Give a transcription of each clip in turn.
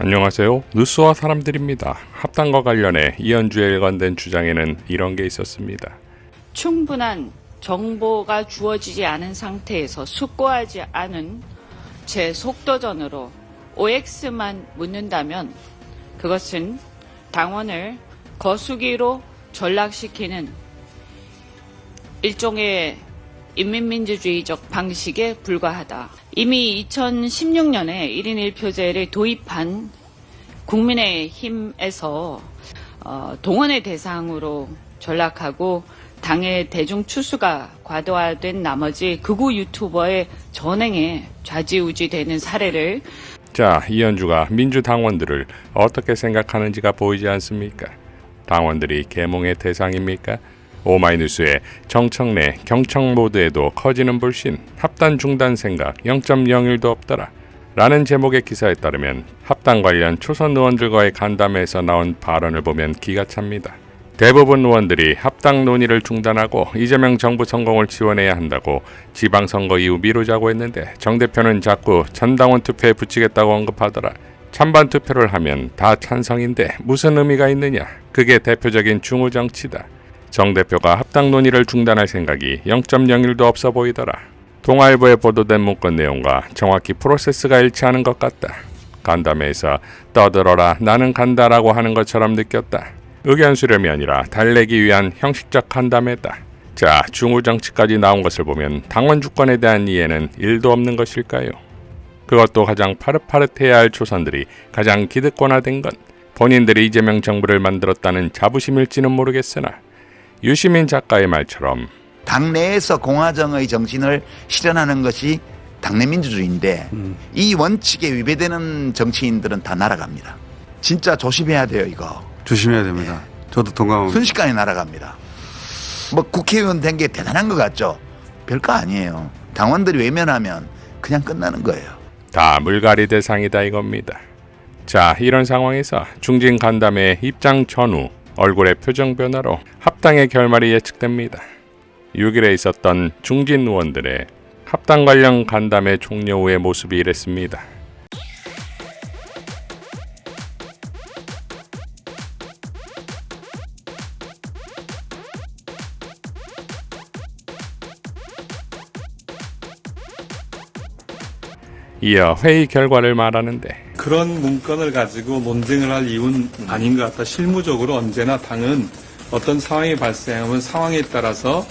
안녕하세요. 뉴스와 사람들입니다. 합당과 관련해 이현주에 일관된 주장에는 이런 게 있었습니다. 충분한 정보가 주어지지 않은 상태에서 숙고하지 않은 제 속도전으로 OX만 묻는다면 그것은 당원을 거수기로 전락시키는 일종의 인민민주주의적 방식에 불과하다. 이미 2016년에 1인 1표제를 도입한 국민의힘에서 동원의 대상으로 전락하고 당의 대중 추수가 과도화된 나머지 극우 유튜버의 전행에 좌지우지되는 사례를 자, 이현주가 민주당원들을 어떻게 생각하는지가 보이지 않습니까? 당원들이 계몽의 대상입니까? 오마이뉴스의 정청래, 경청 모드에도 커지는 불신, 합당 중단 생각 0.01도 없더라 라는 제목의 기사에 따르면 합당 관련 초선 의원들과의 간담회에서 나온 발언을 보면 기가 찹니다. 대부분 의원들이 합당 논의를 중단하고 이재명 정부 성공을 지원해야 한다고 지방선거 이후 미루자고 했는데 정 대표는 자꾸 전당원 투표에 붙이겠다고 언급하더라. 찬반 투표를 하면 다 찬성인데 무슨 의미가 있느냐. 그게 대표적인 중우 정치다. 정 대표가 합당 논의를 중단할 생각이 0.01도 없어 보이더라. 동아일보에 보도된 문건 내용과 정확히 프로세스가 일치하는 것 같다. 간담회에서 떠들어라 나는 간다라고 하는 것처럼 느꼈다. 의견 수렴이 아니라 달래기 위한 형식적 간담회다. 자, 중우 정치까지 나온 것을 보면 당원 주권에 대한 이해는 1도 없는 것일까요? 그것도 가장 파릇파릇해야 할 초선들이 가장 기득권화된 건 본인들이 이재명 정부를 만들었다는 자부심일지는 모르겠으나 유시민 작가의 말처럼 당내에서 공화정의 정신을 실현하는 것이 당내 민주주의인데 이 원칙에 위배되는 정치인들은 다 날아갑니다. 진짜 조심해야 돼요, 이거. 조심해야 됩니다. 저도 동감합니다. 순식간에 날아갑니다. 뭐 국회의원 된 게 대단한 것 같죠? 별거 아니에요. 당원들이 외면하면 그냥 끝나는 거예요. 다 물갈이 대상이다 이겁니다. 자, 이런 상황에서 중진 간담회 입장 전후 얼굴의 표정 변화로 합당의 결말이 예측됩니다. 6일에 있었던 중진 의원들의 합당 관련 간담회 종료 후의 모습이 이랬습니다. 이어 회의 결과를 말하는데 그런 문건을 가지고 논쟁을 할 이유는 아닌 것 같다. 실무적으로 언제나 당은 어떤 상황이 발생하면 상황에 따라서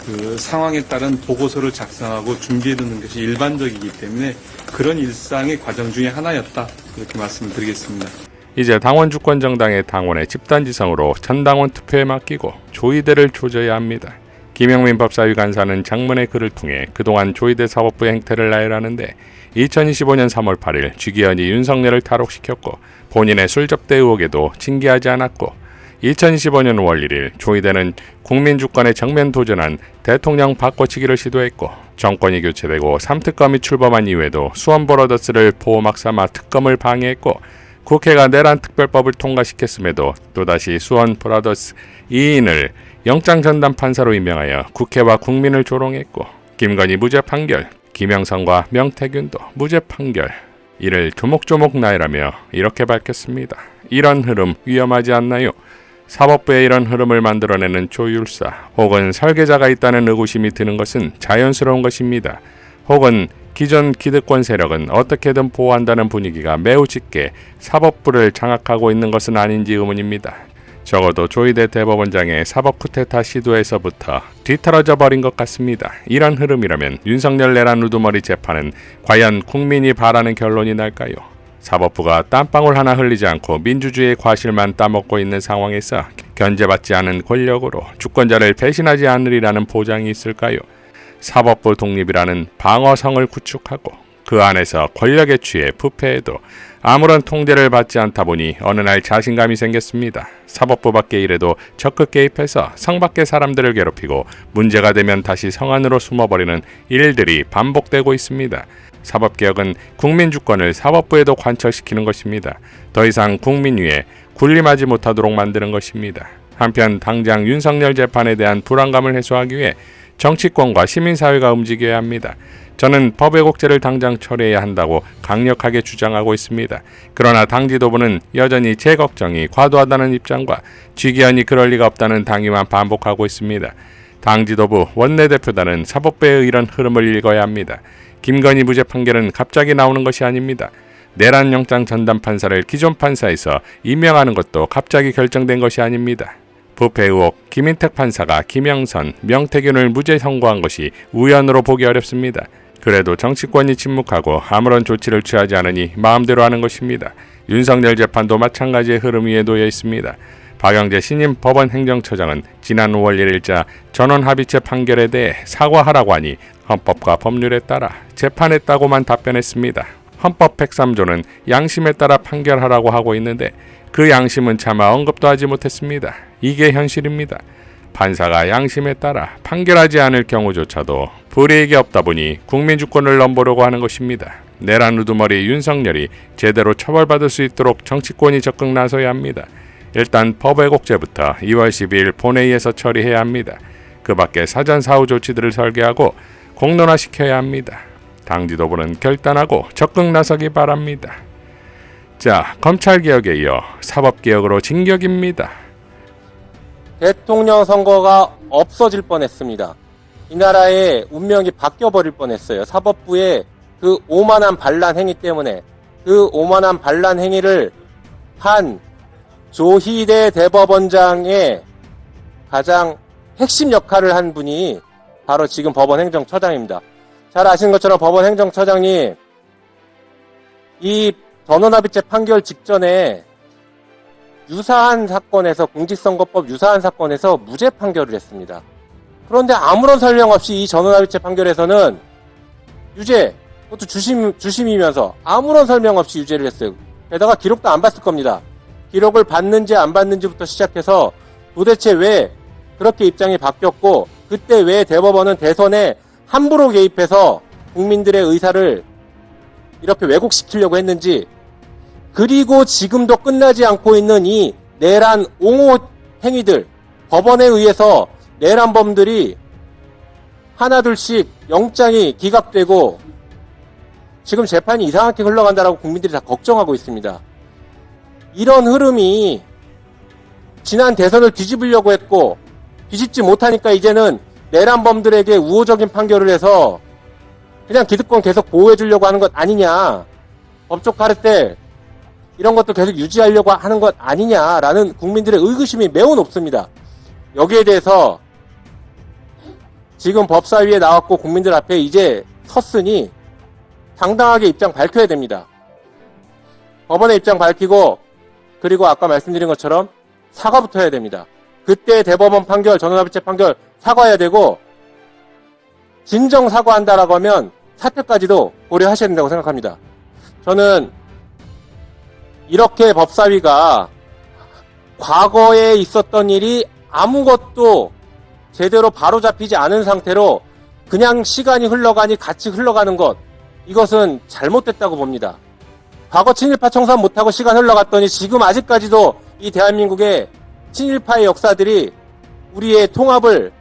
그 상황에 따른 보고서를 작성하고 준비해두는 것이 일반적이기 때문에 그런 일상의 과정 중에 하나였다. 이렇게 말씀을 드리겠습니다. 이제 당원 주권 정당의 당원의 집단지성으로 전당원 투표에 맡기고 조의대를 조져야 합니다. 김영민 법사위 간사는 장문의 글을 통해 그동안 조의대 사법부의 행태를 나열하는데 2025년 3월 8일 쥐기현이 윤석열을 탈옥시켰고 본인의 술 접대 의혹에도 징계하지 않았고 2025년 5월 1일 조의대는 국민주권에 정면 도전한 대통령 바꿔치기를 시도했고 정권이 교체되고 3특검이 출범한 이후에도 수원브러더스를 보호막 삼아 특검을 방해했고 국회가 내란 특별법을 통과시켰음에도 또다시 수원브러더스 2인을 영장전담 판사로 임명하여 국회와 국민을 조롱했고 김건희 무죄 판결, 김영선과 명태균도 무죄 판결, 이를 조목조목 나열하며 이렇게 밝혔습니다. 이런 흐름 위험하지 않나요? 사법부에 이런 흐름을 만들어내는 조율사 혹은 설계자가 있다는 의구심이 드는 것은 자연스러운 것입니다. 혹은 기존 기득권 세력은 어떻게든 보호한다는 분위기가 매우 짙게 사법부를 장악하고 있는 것은 아닌지 의문입니다. 적어도 조의대 대법원장의 사법 쿠데타 시도에서부터 뒤떨어져 버린 것 같습니다. 이런 흐름이라면 윤석열 내란 우두머리 재판은 과연 국민이 바라는 결론이 날까요? 사법부가 땀방울 하나 흘리지 않고 민주주의의 과실만 따먹고 있는 상황에서 견제받지 않은 권력으로 주권자를 배신하지 않으리라는 보장이 있을까요? 사법부 독립이라는 방어성을 구축하고 그 안에서 권력에 취해 부패해도 아무런 통제를 받지 않다 보니 어느 날 자신감이 생겼습니다. 사법부 밖에 일해도 적극 개입해서 성 밖의 사람들을 괴롭히고 문제가 되면 다시 성 안으로 숨어버리는 일들이 반복되고 있습니다. 사법개혁은 국민주권을 사법부에도 관철시키는 것입니다. 더 이상 국민 위에 군림하지 못하도록 만드는 것입니다. 한편 당장 윤석열 재판에 대한 불안감을 해소하기 위해 정치권과 시민사회가 움직여야 합니다. 저는 법 왜곡죄를 당장 처리해야 한다고 강력하게 주장하고 있습니다. 그러나 당 지도부는 여전히 제 걱정이 과도하다는 입장과 취기현이 그럴 리가 없다는 당위만 반복하고 있습니다. 당 지도부 원내대표단은 사법부의 이런 흐름을 읽어야 합니다. 김건희 무죄 판결은 갑자기 나오는 것이 아닙니다. 내란 영장 전담 판사를 기존 판사에서 임명하는 것도 갑자기 결정된 것이 아닙니다. 부패 의혹, 김인택 판사가 김영선, 명태균을 무죄 선고한 것이 우연으로 보기 어렵습니다. 그래도 정치권이 침묵하고 아무런 조치를 취하지 않으니 마음대로 하는 것입니다. 윤석열 재판도 마찬가지의 흐름 위에 놓여 있습니다. 박영재 신임 법원 행정처장은 지난 5월 1일자 전원합의체 판결에 대해 사과하라고 하니 헌법과 법률에 따라 재판했다고만 답변했습니다. 헌법 103조는 양심에 따라 판결하라고 하고 있는데 그 양심은 차마 언급도 하지 못했습니다. 이게 현실입니다. 판사가 양심에 따라 판결하지 않을 경우조차도 불이익이 없다 보니 국민 주권을 넘보려고 하는 것입니다. 내란 우두머리 윤석열이 제대로 처벌받을 수 있도록 정치권이 적극 나서야 합니다. 일단 법 왜곡죄부터 2월 12일 본회의에서 처리해야 합니다. 그 밖에 사전 사후 조치들을 설계하고 공론화시켜야 합니다. 당 지도부는 결단하고 적극 나서기 바랍니다. 자, 검찰개혁에 이어 사법개혁으로 진격입니다. 대통령 선거가 없어질 뻔했습니다. 이 나라의 운명이 바뀌어버릴 뻔했어요. 사법부의 그 오만한 반란 행위 때문에 그 오만한 반란 행위를 한 조희대 대법원장의 가장 핵심 역할을 한 분이 바로 지금 법원 행정처장입니다. 잘 아시는 것처럼 법원 행정처장이 이 전원합의체 판결 직전에 유사한 사건에서 공직선거법 유사한 사건에서 무죄 판결을 했습니다. 그런데 아무런 설명 없이 이 전원합의체 판결에서는 유죄, 그것도 주심이면서 아무런 설명 없이 유죄를 했어요. 게다가 기록도 안 봤을 겁니다. 기록을 봤는지 안 봤는지부터 시작해서 도대체 왜 그렇게 입장이 바뀌었고 그때 왜 대법원은 대선에 함부로 개입해서 국민들의 의사를 이렇게 왜곡시키려고 했는지, 그리고 지금도 끝나지 않고 있는 이 내란 옹호 행위들, 법원에 의해서 내란범들이 하나둘씩 영장이 기각되고 지금 재판이 이상하게 흘러간다라고 국민들이 다 걱정하고 있습니다. 이런 흐름이 지난 대선을 뒤집으려고 했고 뒤집지 못하니까 이제는 내란범들에게 우호적인 판결을 해서 그냥 기득권 계속 보호해주려고 하는 것 아니냐, 법적 카르텔 이런 것도 계속 유지하려고 하는 것 아니냐라는 국민들의 의구심이 매우 높습니다. 여기에 대해서 지금 법사위에 나왔고 국민들 앞에 이제 섰으니 당당하게 입장 밝혀야 됩니다. 법원의 입장 밝히고, 그리고 아까 말씀드린 것처럼 사과부터 해야 됩니다. 그때 대법원 판결, 전원합의체 판결 사과해야 되고, 진정 사과한다라고 하면 사퇴까지도 고려하셔야 된다고 생각합니다. 저는 이렇게 법사위가 과거에 있었던 일이 아무것도 제대로 바로잡히지 않은 상태로 그냥 시간이 흘러가니 같이 흘러가는 것, 이것은 잘못됐다고 봅니다. 과거 친일파 청산 못하고 시간 흘러갔더니 지금 아직까지도 이 대한민국의 친일파의 역사들이 우리의 통합을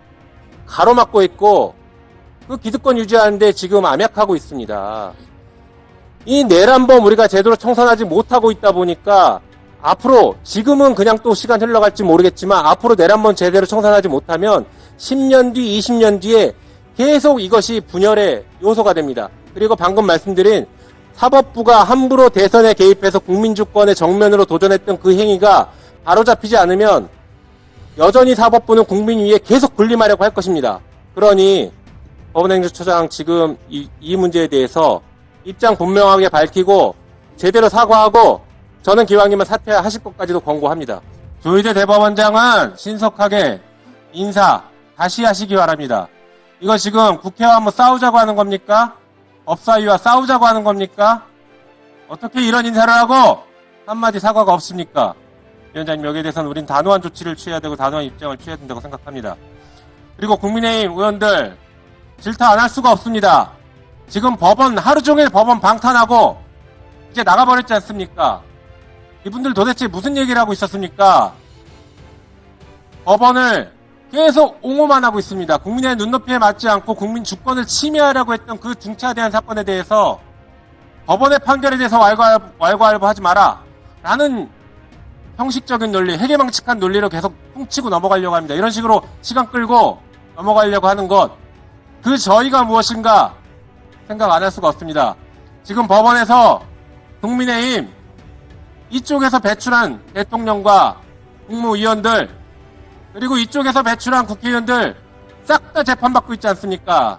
가로막고 있고 그 기득권 유지하는데 지금 암약하고 있습니다. 이 내란범 우리가 제대로 청산하지 못하고 있다 보니까 앞으로, 지금은 그냥 또 시간 흘러갈지 모르겠지만 앞으로 내란범 제대로 청산하지 못하면 10년 뒤, 20년 뒤에 계속 이것이 분열의 요소가 됩니다. 그리고 방금 말씀드린 사법부가 함부로 대선에 개입해서 국민주권의 정면으로 도전했던 그 행위가 바로잡히지 않으면 여전히 사법부는 국민 위에 계속 군림하려고 할 것입니다. 그러니 법원행정처장 지금 이 문제에 대해서 입장 분명하게 밝히고 제대로 사과하고, 저는 기왕이면 사퇴하실 것까지도 권고합니다. 조희대 대법원장은 신속하게 인사 다시 하시기 바랍니다. 이거 지금 국회와 한번 싸우자고 하는 겁니까? 법사위와 싸우자고 하는 겁니까? 어떻게 이런 인사를 하고 한마디 사과가 없습니까? 위원장님, 여기에 대해서는 우린 단호한 조치를 취해야 되고 단호한 입장을 취해야 된다고 생각합니다. 그리고 국민의힘 의원들 질타 안 할 수가 없습니다. 지금 법원 하루 종일 법원 방탄하고 이제 나가버렸지 않습니까? 이분들 도대체 무슨 얘기를 하고 있었습니까? 법원을 계속 옹호만 하고 있습니다. 국민의 눈높이에 맞지 않고 국민 주권을 침해하려고 했던 그 중차대한 사건에 대해서 법원의 판결에 대해서 왈가왈부하지 마라 라는 형식적인 논리, 해괴망측한 논리로 계속 퉁치고 넘어가려고 합니다. 이런 식으로 시간 끌고 넘어가려고 하는 것, 그 저희가 무엇인가 생각 안 할 수가 없습니다. 지금 법원에서 국민의힘 이쪽에서 배출한 대통령과 국무위원들, 그리고 이쪽에서 배출한 국회의원들 싹 다 재판받고 있지 않습니까?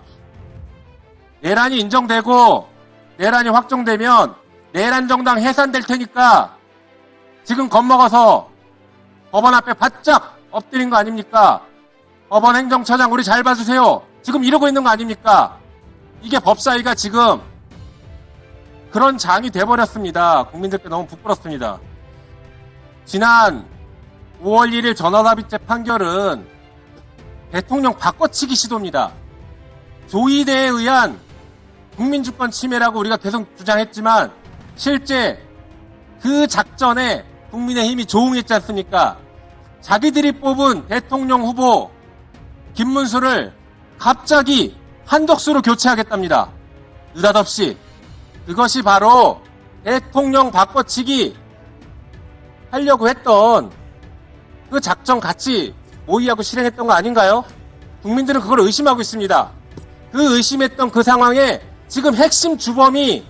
내란이 인정되고 내란이 확정되면 내란 정당 해산될 테니까 지금 겁먹어서 법원 앞에 바짝 엎드린 거 아닙니까? 법원 행정처장 우리 잘 봐주세요. 지금 이러고 있는 거 아닙니까? 이게 법사위가 지금 그런 장이 돼버렸습니다. 국민들께 너무 부끄럽습니다. 지난 5월 1일 전원합의체 판결은 대통령 바꿔치기 시도입니다. 조이대에 의한 국민주권 침해라고 우리가 계속 주장했지만 실제 그 작전에 국민의힘이 조응했지 않습니까? 자기들이 뽑은 대통령 후보 김문수를 갑자기 한덕수로 교체하겠답니다. 느닷없이. 그것이 바로 대통령 바꿔치기 하려고 했던 그 작전 같이 모의하고 실행했던 거 아닌가요? 국민들은 그걸 의심하고 있습니다. 그 의심했던 그 상황에 지금 핵심 주범이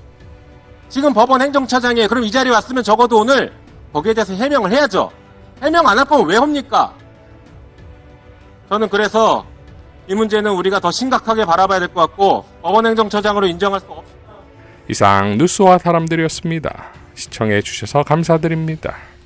지금 법원 행정처장이에요. 그럼 이 자리에 왔으면 적어도 오늘 거기에 대해서 해명을 해야죠. 해명 안 할 거면 왜 합니까? 저는 그래서 이 문제는 우리가 더 심각하게 바라봐야 될 것 같고 법원 행정처장으로 인정할 수 없습니다. 이상 뉴스와 사람들이었습니다. 시청해 주셔서 감사드립니다.